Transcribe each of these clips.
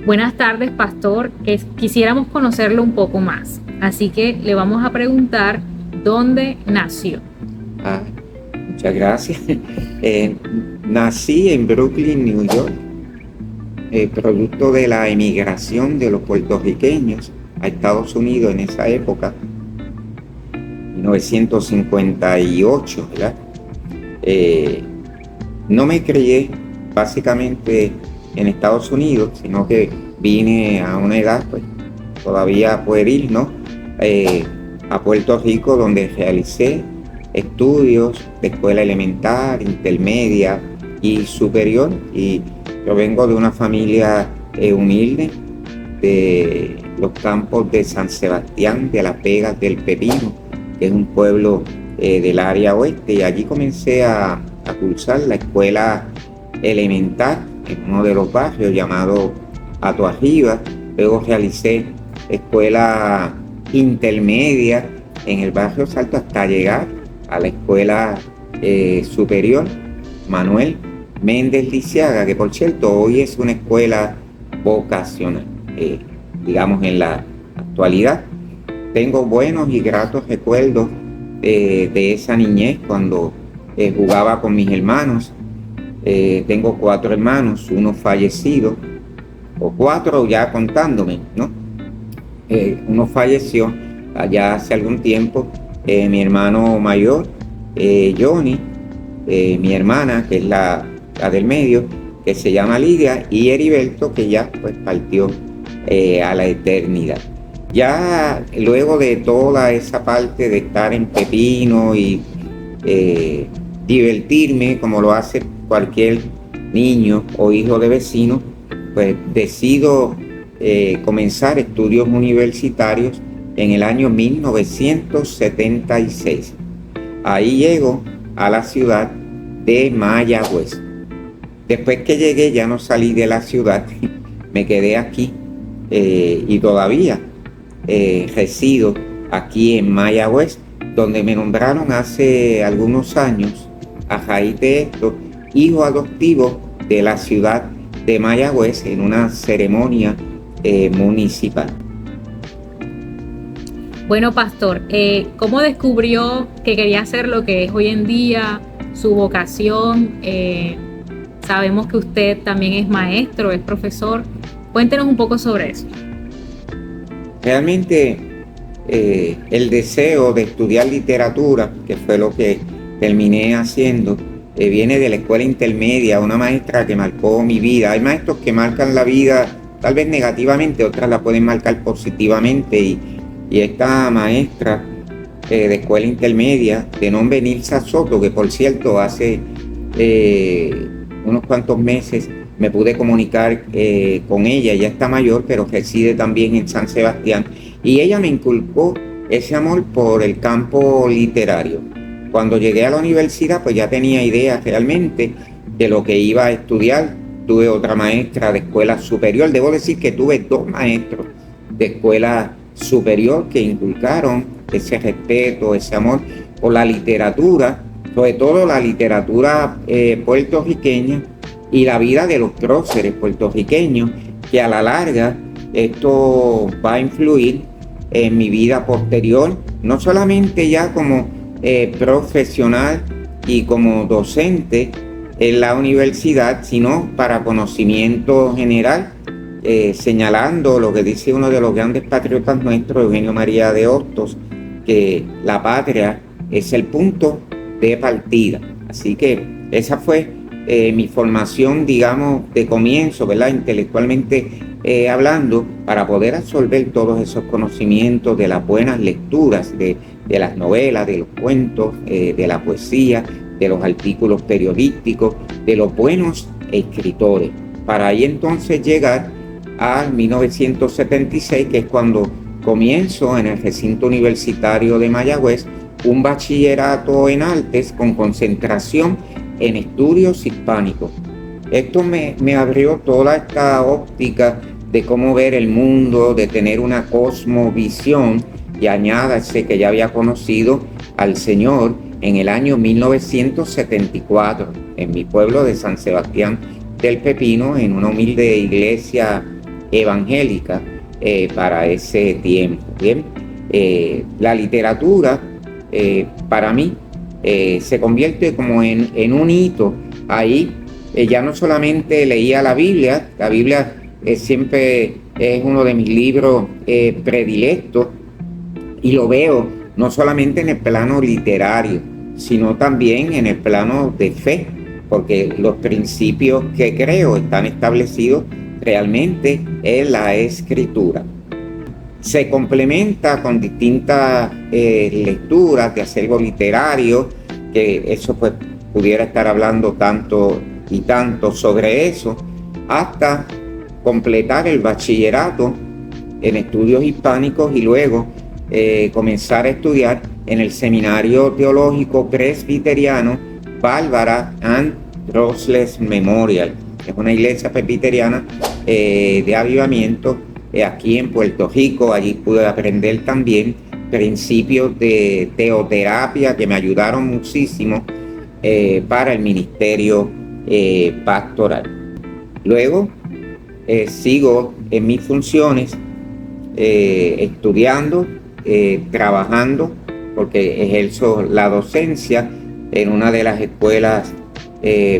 Buenas tardes, pastor. Quisiéramos conocerlo un poco más. Así que le vamos a preguntar dónde nació. Muchas gracias. Nací en Brooklyn, New York, producto de la emigración de los puertorriqueños a Estados Unidos en esa época, 1958, ¿verdad? No me crié básicamente en Estados Unidos, sino que vine a una edad pues todavía pueril, ¿no? A Puerto Rico, donde realicé estudios de escuela elemental, intermedia y superior, y yo vengo de una familia humilde de los campos de San Sebastián, de Las Vegas del Pepino, que es un pueblo del área oeste, y allí comencé a cursar la escuela elemental en uno de los barrios llamado Atoarriba. Luego realicé escuela intermedia en el barrio Salto hasta llegar a la escuela superior Manuel Méndez Lisiaga, que por cierto hoy es una escuela vocacional, digamos en la actualidad. Tengo buenos y gratos recuerdos de esa niñez cuando jugaba con mis hermanos. Tengo 4 hermanos, uno fallecido, o 4 ya contándome, ¿no? Uno falleció allá hace algún tiempo, mi hermano mayor, Johnny, mi hermana, que es la del medio, que se llama Lidia, y Heriberto, que ya pues partió a la eternidad. Ya luego de toda esa parte de estar en Pepino y divertirme como lo hace cualquier niño o hijo de vecino, pues decido comenzar estudios universitarios en el año 1976. Ahí llego a la ciudad de Mayagüez. Después que llegué ya no salí de la ciudad, me quedé aquí y todavía resido aquí en Mayagüez, donde me nombraron hace algunos años, a raíz de esto, hijo adoptivo de la ciudad de Mayagüez en una ceremonia municipal. Bueno, pastor, ¿cómo descubrió que quería hacer lo que es hoy en día, su vocación? Sabemos que usted también es maestro, es profesor. Cuéntenos un poco sobre eso. Realmente el deseo de estudiar literatura, que fue lo que terminé haciendo, viene de la escuela intermedia, una maestra que marcó mi vida. Hay maestros que marcan la vida tal vez negativamente, otras la pueden marcar positivamente, y esta maestra de escuela intermedia, de nombre Nilsa Soto, que por cierto hace unos cuantos meses me pude comunicar con ella. Ella está mayor, pero reside también en San Sebastián, y ella me inculcó ese amor por el campo literario. Cuando llegué a la universidad, pues ya tenía idea realmente de lo que iba a estudiar. Tuve otra maestra de escuela superior. Debo decir que tuve 2 maestros de escuela superior que inculcaron ese respeto, ese amor por la literatura, sobre todo la literatura puertorriqueña y la vida de los próceres puertorriqueños, que a la larga esto va a influir en mi vida posterior, no solamente ya como profesional y como docente en la universidad, sino para conocimiento general, señalando lo que dice uno de los grandes patriotas nuestros, Eugenio María de Hostos, que la patria es el punto de partida. Así que esa fue mi formación, digamos, de comienzo, ¿verdad? Intelectualmente hablando, para poder absorber todos esos conocimientos de las buenas lecturas, de las novelas, de los cuentos, de la poesía, de los artículos periodísticos, de los buenos escritores, para ahí entonces llegar a 1976, que es cuando comienzo en el recinto universitario de Mayagüez un bachillerato en artes con concentración en estudios hispánicos. Esto me abrió toda esta óptica de cómo ver el mundo, de tener una cosmovisión, y añádase que ya había conocido al Señor en el año 1974 en mi pueblo de San Sebastián del Pepino, en una humilde iglesia evangélica para ese tiempo. Bien, la literatura para mí se convierte como en un hito ahí. Ya no solamente leía la Biblia siempre es uno de mis libros predilectos, y lo veo no solamente en el plano literario, sino también en el plano de fe, porque los principios que creo están establecidos realmente en la Escritura. Se complementa con distintas lecturas de acervo literario, que eso pues pudiera estar hablando tanto y tanto sobre eso, hasta completar el bachillerato en estudios hispánicos y luego comenzar a estudiar en el Seminario Teológico Presbiteriano Barbara Ann Rosles Memorial. Es una iglesia presbiteriana de avivamiento aquí en Puerto Rico. Allí pude aprender también principios de teoterapia que me ayudaron muchísimo para el ministerio pastoral. Luego sigo en mis funciones estudiando, trabajando, porque ejerzo la docencia en una de las escuelas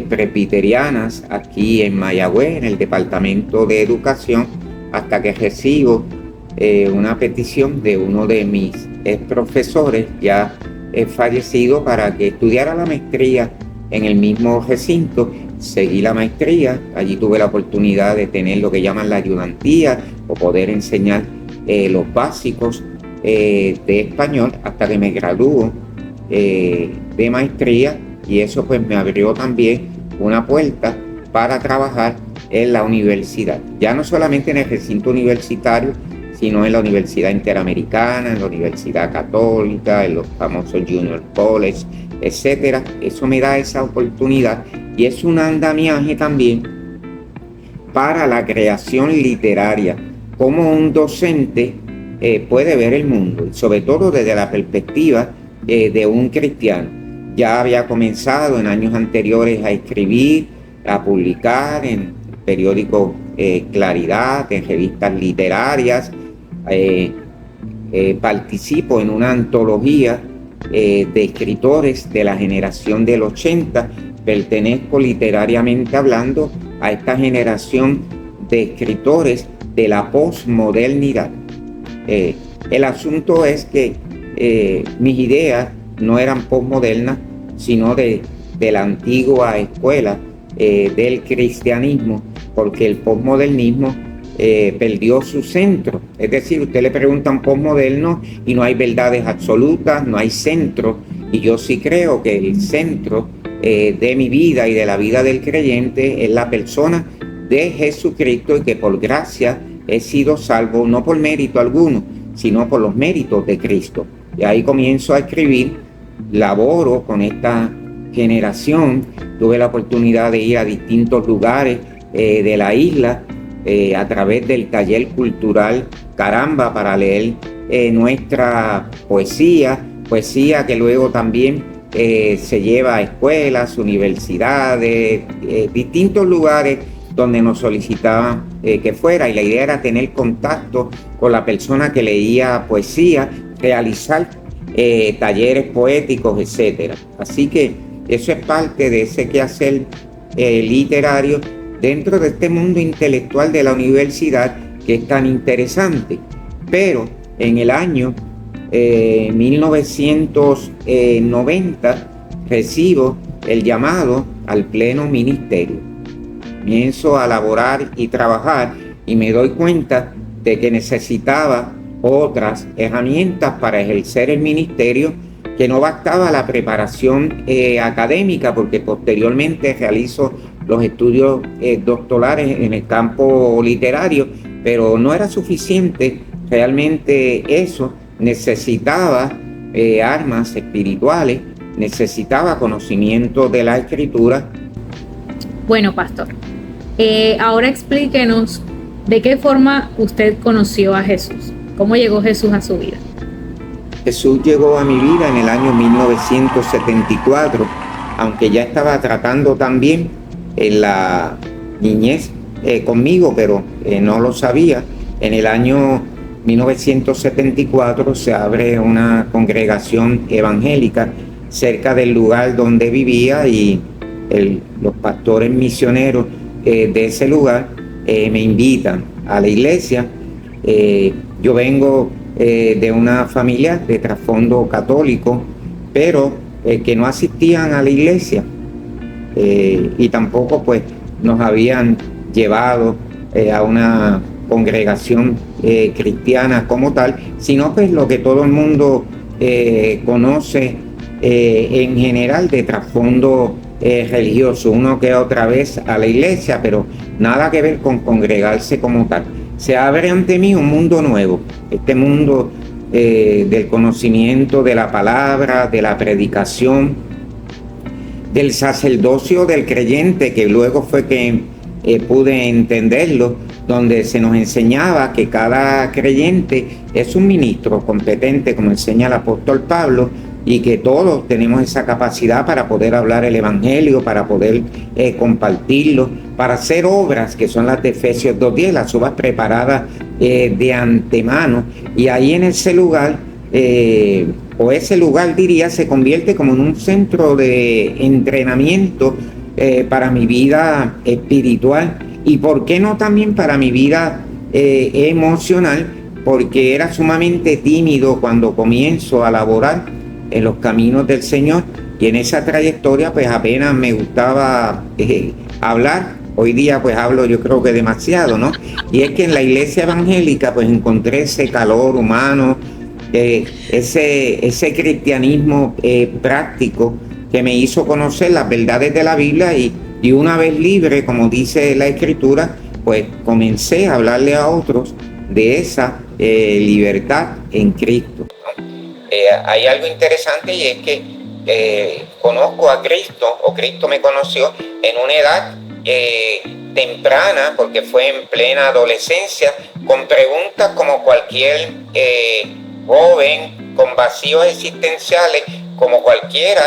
presbiterianas aquí en Mayagüez, en el Departamento de Educación, hasta que recibo una petición de uno de mis profesores ya fallecido para que estudiara la maestría en el mismo recinto. Seguí la maestría, allí tuve la oportunidad de tener lo que llaman la ayudantía o poder enseñar los básicos de español hasta que me graduó de maestría, y eso pues me abrió también una puerta para trabajar en la universidad, ya no solamente en el recinto universitario, sino en la Universidad Interamericana, en la Universidad Católica, en los famosos Junior College, etcétera. Eso me da esa oportunidad y es un andamiaje también para la creación literaria, cómo un docente puede ver el mundo, y sobre todo desde la perspectiva de un cristiano. Ya había comenzado en años anteriores a escribir, a publicar en periódicos Claridad, en revistas literarias. Participo en una antología de escritores de la generación del 80. Pertenezco literariamente hablando a esta generación de escritores de la posmodernidad. El asunto es que mis ideas no eran posmodernas, sino de la antigua escuela del cristianismo, porque el posmodernismo perdió su centro. Es decir, usted le pregunta a un posmoderno y no hay verdades absolutas, no hay centro, y yo sí creo que el centro de mi vida y de la vida del creyente es la persona de Jesucristo, y que por gracia he sido salvo, no por mérito alguno, sino por los méritos de Cristo. Y ahí comienzo a escribir, laboro con esta generación. Tuve la oportunidad de ir a distintos lugares de la isla a través del taller cultural Caramba para leer nuestra poesía que luego también se lleva a escuelas, universidades, distintos lugares donde nos solicitaban que fuera, y la idea era tener contacto con la persona que leía poesía, realizar talleres poéticos, etcétera. Así que eso es parte de ese quehacer literario dentro de este mundo intelectual de la universidad que es tan interesante. Pero en el año 1990 recibo el llamado al pleno ministerio. Comienzo a laborar y trabajar y me doy cuenta de que necesitaba otras herramientas para ejercer el ministerio, que no bastaba la preparación académica, porque posteriormente realizo los estudios doctorales en el campo literario, pero no era suficiente realmente eso. Necesitaba armas espirituales, necesitaba conocimiento de la Escritura. Bueno, pastor, ahora explíquenos de qué forma usted conoció a Jesús. ¿Cómo llegó Jesús a su vida? Jesús llegó a mi vida en el año 1974, aunque ya estaba tratando también en la niñez conmigo, pero no lo sabía. En el año 1974 se abre una congregación evangélica cerca del lugar donde vivía y los pastores misioneros de ese lugar me invitan a la iglesia. Yo vengo de una familia de trasfondo católico, pero que no asistían a la iglesia y tampoco pues nos habían llevado a una congregación cristiana como tal, sino pues lo que todo el mundo conoce en general de trasfondo religioso, uno que otra vez a la iglesia, pero nada que ver con congregarse como tal. Se abre ante mí un mundo nuevo, este mundo del conocimiento de la palabra, de la predicación, del sacerdocio del creyente, que luego fue que pude entenderlo, donde se nos enseñaba que cada creyente es un ministro competente, como enseña el apóstol Pablo, y que todos tenemos esa capacidad para poder hablar el evangelio, para poder compartirlo, para hacer obras que son las de Efesios 2:10, las obras preparadas de antemano. Y ahí en ese lugar, o ese lugar diría, se convierte como en un centro de entrenamiento para mi vida espiritual y por qué no también para mi vida emocional, porque era sumamente tímido cuando comienzo a laborar en los caminos del Señor, y en esa trayectoria pues apenas me gustaba hablar. Hoy día pues hablo yo creo que demasiado, ¿no? Y es que en la iglesia evangélica pues encontré ese calor humano, ese cristianismo práctico que me hizo conocer las verdades de la Biblia y una vez libre, como dice la Escritura, pues comencé a hablarle a otros de esa libertad en Cristo. Hay algo interesante y es que conozco a Cristo, o Cristo me conoció en una edad temprana, porque fue en plena adolescencia, con preguntas como cualquier joven, con vacíos existenciales, como cualquiera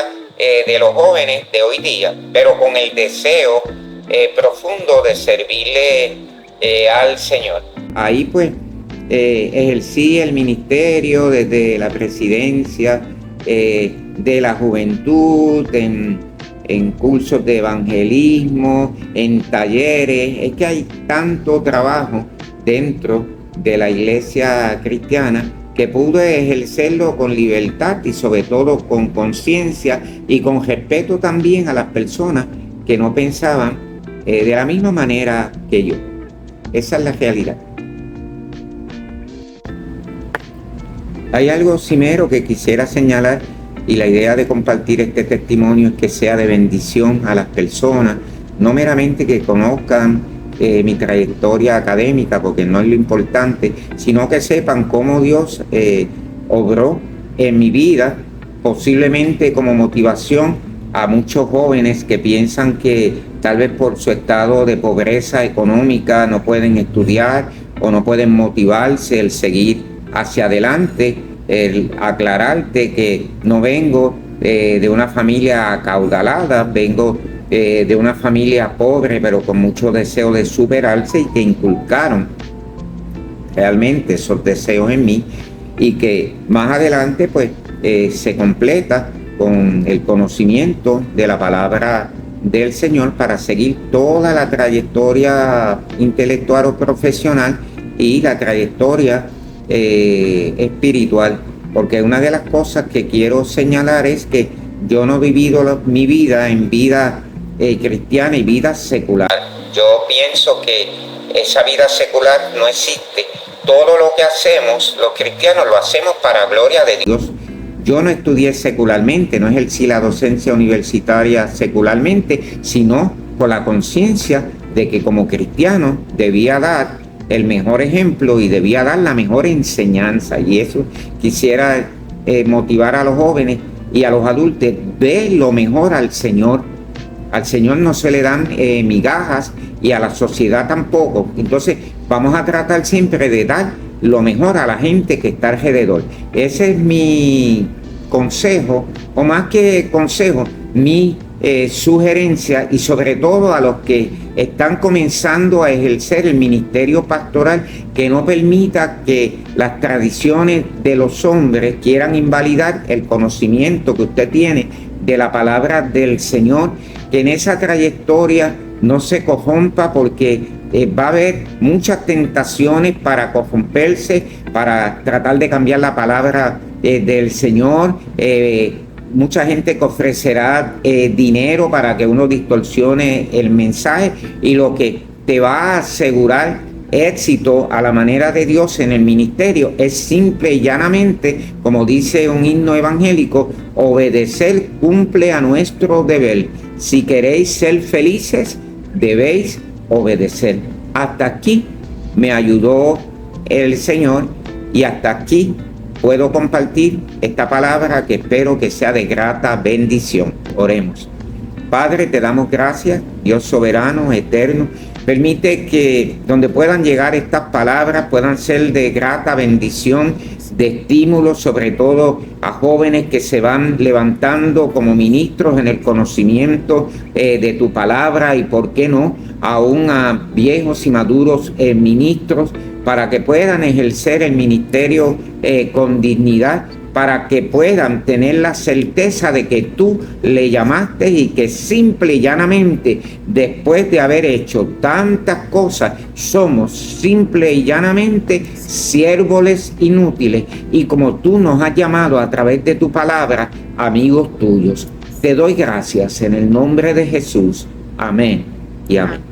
de los jóvenes de hoy día, pero con el deseo profundo de servirle al Señor. Ahí pues ejercí el ministerio desde la presidencia de la juventud, en cursos de evangelismo, en talleres. Es que hay tanto trabajo dentro de la iglesia cristiana que pude ejercerlo con libertad y sobre todo con conciencia y con respeto también a las personas que no pensaban de la misma manera que yo. Esa es la realidad. Hay algo, Cimero, que quisiera señalar, y la idea de compartir este testimonio es que sea de bendición a las personas, no meramente que conozcan mi trayectoria académica, porque no es lo importante, sino que sepan cómo Dios obró en mi vida, posiblemente como motivación a muchos jóvenes que piensan que tal vez por su estado de pobreza económica no pueden estudiar o no pueden motivarse el seguir hacia adelante. El aclararte que no vengo de una familia acaudalada, vengo de una familia pobre pero con mucho deseo de superarse, y que inculcaron realmente esos deseos en mí, y que más adelante pues se completa con el conocimiento de la palabra del Señor para seguir toda la trayectoria intelectual o profesional y la trayectoria espiritual, porque una de las cosas que quiero señalar es que yo no he vivido mi vida en vida cristiana y vida secular. Yo pienso que esa vida secular no existe. Todo lo que hacemos los cristianos lo hacemos para gloria de Dios. Yo no estudié secularmente, no ejercí la docencia universitaria secularmente, sino con la conciencia de que como cristiano debía dar el mejor ejemplo y debía dar la mejor enseñanza, y eso quisiera motivar a los jóvenes y a los adultos, ver lo mejor al Señor. Al Señor no se le dan migajas y a la sociedad tampoco. Entonces vamos a tratar siempre de dar lo mejor a la gente que está alrededor. Ese es mi consejo, o más que consejo, mi sugerencia, y sobre todo a los que están comenzando a ejercer el ministerio pastoral, que no permita que las tradiciones de los hombres quieran invalidar el conocimiento que usted tiene de la palabra del Señor, que en esa trayectoria no se corrompa, porque va a haber muchas tentaciones para corromperse, para tratar de cambiar la palabra del Señor. Mucha gente que ofrecerá dinero para que uno distorsione el mensaje, y lo que te va a asegurar éxito a la manera de Dios en el ministerio es simple y llanamente, como dice un himno evangélico: obedecer cumple a nuestro deber. Si queréis ser felices, debéis obedecer. Hasta aquí me ayudó el Señor, y hasta aquí puedo compartir esta palabra, que espero que sea de grata bendición. Oremos. Padre, te damos gracias, Dios soberano, eterno. Permite que donde puedan llegar estas palabras puedan ser de grata bendición, de estímulo, sobre todo a jóvenes que se van levantando como ministros en el conocimiento de tu palabra, y por qué no, aún a viejos y maduros ministros, para que puedan ejercer el ministerio con dignidad, para que puedan tener la certeza de que tú le llamaste, y que simple y llanamente, después de haber hecho tantas cosas, somos simple y llanamente siervos inútiles, y como tú nos has llamado a través de tu palabra, amigos tuyos. Te doy gracias en el nombre de Jesús. Amén y amén.